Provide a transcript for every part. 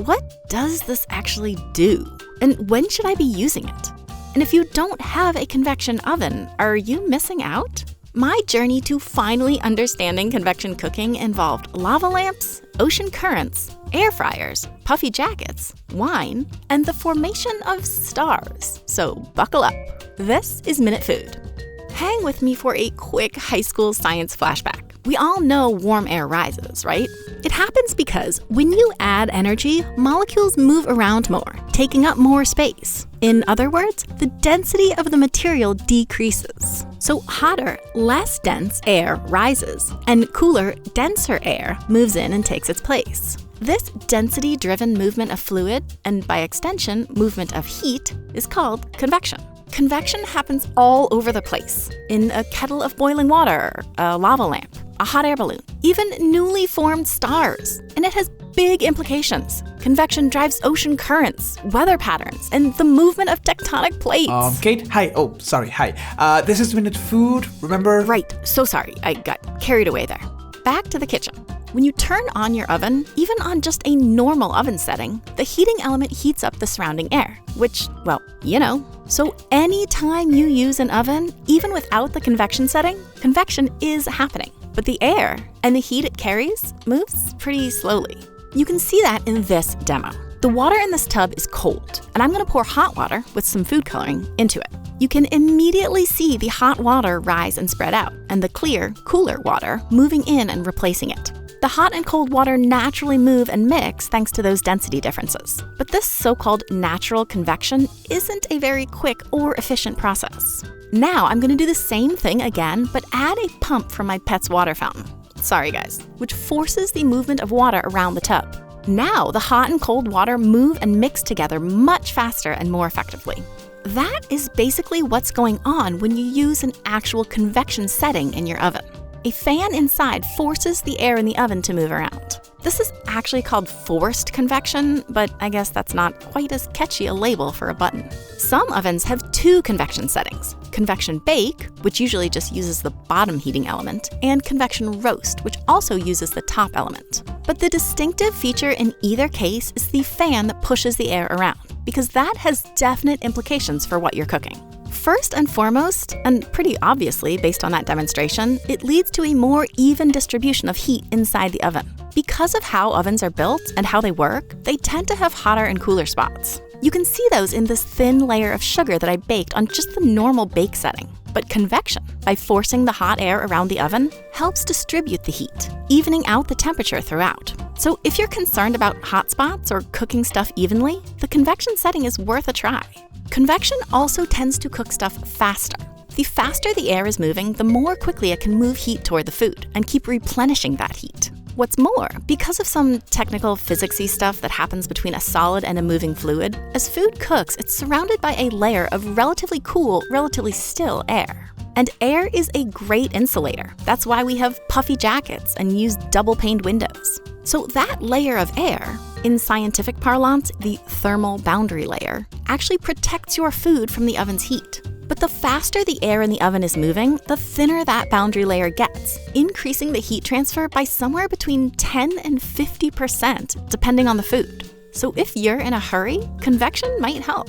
what does this actually do? And when should I be using it? And if you don't have a convection oven, are you missing out? My journey to finally understanding convection cooking involved lava lamps, ocean currents, air fryers, puffy jackets, wine, and the formation of stars. So buckle up. This is Minute Food. Hang with me for a quick high school science flashback. We all know warm air rises, right? It happens because when you add energy, molecules move around more, taking up more space. In other words, the density of the material decreases. So hotter, less dense air rises, and cooler, denser air moves in and takes its place. This density-driven movement of fluid, and by extension, movement of heat, is called convection. Convection happens all over the place, in a kettle of boiling water, a lava lamp, a hot air balloon, even newly formed stars. And it has big implications. Convection drives ocean currents, weather patterns, and the movement of tectonic plates. Kate, hi. Oh, sorry, hi. This is Minute Food, remember? Right, so sorry, I got carried away there. Back to the kitchen. When you turn on your oven, even on just a normal oven setting, the heating element heats up the surrounding air, which, well, you know. So anytime you use an oven, even without the convection setting, convection is happening. But the air and the heat it carries moves pretty slowly. You can see that in this demo. The water in this tub is cold, and I'm gonna pour hot water with some food coloring into it. You can immediately see the hot water rise and spread out, and the clear, cooler water moving in and replacing it. The hot and cold water naturally move and mix thanks to those density differences. But this so-called natural convection isn't a very quick or efficient process. Now I'm gonna do the same thing again, but add a pump from my pet's water fountain. Sorry guys, which forces the movement of water around the tub. Now the hot and cold water move and mix together much faster and more effectively. That is basically what's going on when you use an actual convection setting in your oven. A fan inside forces the air in the oven to move around. This is actually called forced convection, but I guess that's not quite as catchy a label for a button. Some ovens have two convection settings: convection bake, which usually just uses the bottom heating element, and convection roast, which also uses the top element. But the distinctive feature in either case is the fan that pushes the air around, because that has definite implications for what you're cooking. First and foremost, and pretty obviously based on that demonstration, it leads to a more even distribution of heat inside the oven. Because of how ovens are built and how they work, they tend to have hotter and cooler spots. You can see those in this thin layer of sugar that I baked on just the normal bake setting. But convection, by forcing the hot air around the oven, helps distribute the heat, evening out the temperature throughout. So if you're concerned about hot spots or cooking stuff evenly, the convection setting is worth a try. Convection also tends to cook stuff faster. The faster the air is moving, the more quickly it can move heat toward the food and keep replenishing that heat. What's more, because of some technical physicsy stuff that happens between a solid and a moving fluid, as food cooks, it's surrounded by a layer of relatively cool, relatively still air. And air is a great insulator. That's why we have puffy jackets and use double-paned windows. So that layer of air, in scientific parlance, the thermal boundary layer, actually protects your food from the oven's heat. But the faster the air in the oven is moving, the thinner that boundary layer gets, increasing the heat transfer by somewhere between 10 and 50%, depending on the food. So if you're in a hurry, convection might help.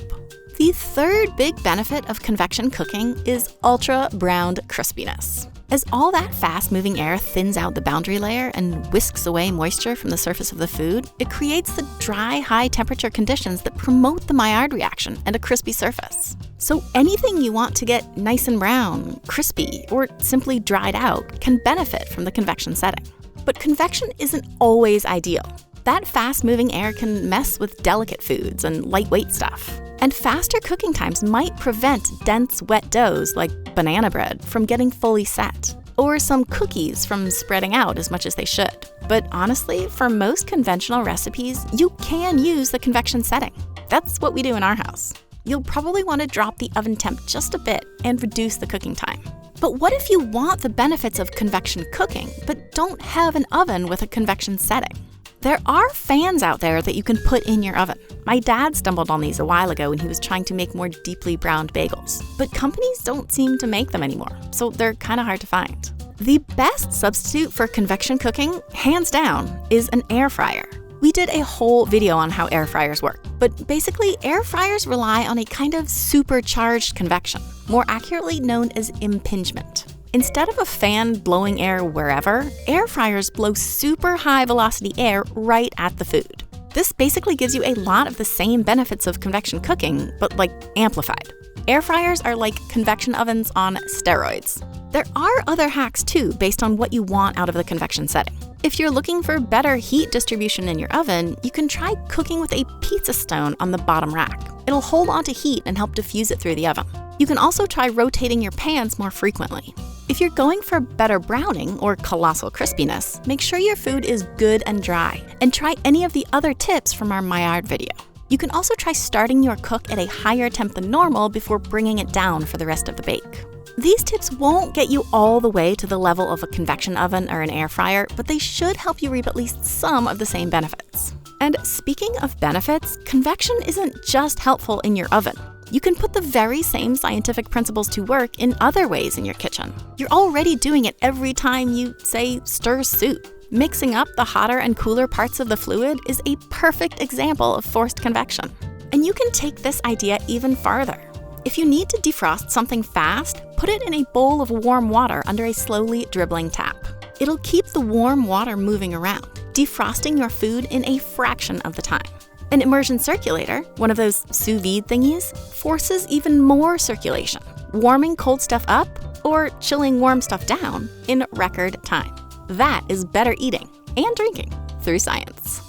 The third big benefit of convection cooking is ultra-browned crispiness. As all that fast-moving air thins out the boundary layer and whisks away moisture from the surface of the food, it creates the dry, high-temperature conditions that promote the Maillard reaction and a crispy surface. So anything you want to get nice and brown, crispy, or simply dried out can benefit from the convection setting. But convection isn't always ideal. That fast-moving air can mess with delicate foods and lightweight stuff. And faster cooking times might prevent dense, wet doughs like banana bread from getting fully set, or some cookies from spreading out as much as they should. But honestly, for most conventional recipes, you can use the convection setting. That's what we do in our house. You'll probably want to drop the oven temp just a bit and reduce the cooking time. But what if you want the benefits of convection cooking, but don't have an oven with a convection setting? There are fans out there that you can put in your oven. My dad stumbled on these a while ago when he was trying to make more deeply browned bagels. But companies don't seem to make them anymore, so they're kind of hard to find. The best substitute for convection cooking, hands down, is an air fryer. We did a whole video on how air fryers work, but basically air fryers rely on a kind of supercharged convection, more accurately known as impingement. Instead of a fan blowing air wherever, air fryers blow super high velocity air right at the food. This basically gives you a lot of the same benefits of convection cooking, but like amplified. Air fryers are like convection ovens on steroids. There are other hacks too, based on what you want out of the convection setting. If you're looking for better heat distribution in your oven, you can try cooking with a pizza stone on the bottom rack. It'll hold onto heat and help diffuse it through the oven. You can also try rotating your pans more frequently. If you're going for better browning or colossal crispiness, make sure your food is good and dry, and try any of the other tips from our Maillard video. You can also try starting your cook at a higher temp than normal before bringing it down for the rest of the bake. These tips won't get you all the way to the level of a convection oven or an air fryer, but they should help you reap at least some of the same benefits. And speaking of benefits, convection isn't just helpful in your oven. You can put the very same scientific principles to work in other ways in your kitchen. You're already doing it every time you, say, stir soup. Mixing up the hotter and cooler parts of the fluid is a perfect example of forced convection. And you can take this idea even farther. If you need to defrost something fast, put it in a bowl of warm water under a slowly dribbling tap. It'll keep the warm water moving around, defrosting your food in a fraction of the time. An immersion circulator, one of those sous vide thingies, forces even more circulation, warming cold stuff up or chilling warm stuff down in record time. That is better eating and drinking through science.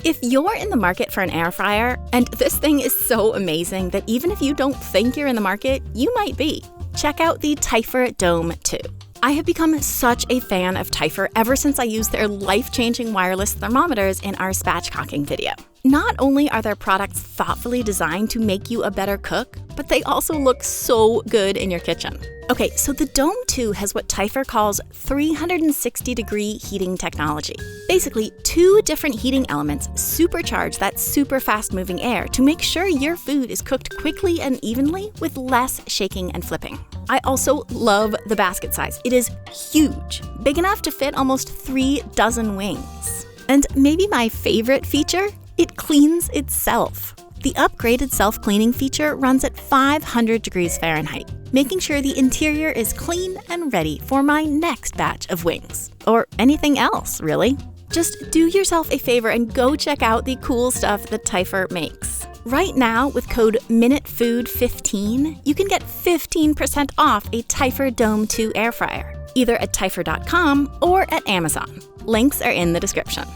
If you're in the market for an air fryer, and this thing is so amazing that even if you don't think you're in the market, you might be, check out the Typhor Dome 2. I have become such a fan of Typhor ever since I used their life-changing wireless thermometers in our spatchcocking video. Not only are their products thoughtfully designed to make you a better cook, but they also look so good in your kitchen. Okay, so the Dome 2 has what Typhor calls 360-degree heating technology. Basically, 2 different heating elements supercharge that super fast-moving air to make sure your food is cooked quickly and evenly with less shaking and flipping. I also love the basket size. It is huge, big enough to fit almost 3 dozen wings. And maybe my favorite feature? It cleans itself. The upgraded self-cleaning feature runs at 500 degrees Fahrenheit, making sure the interior is clean and ready for my next batch of wings. Or anything else, really. Just do yourself a favor and go check out the cool stuff that Typhor makes. Right now, with code MINUTEFOOD15, you can get 15% off a Typhor Dome 2 air fryer, either at typhor.com or at Amazon. Links are in the description.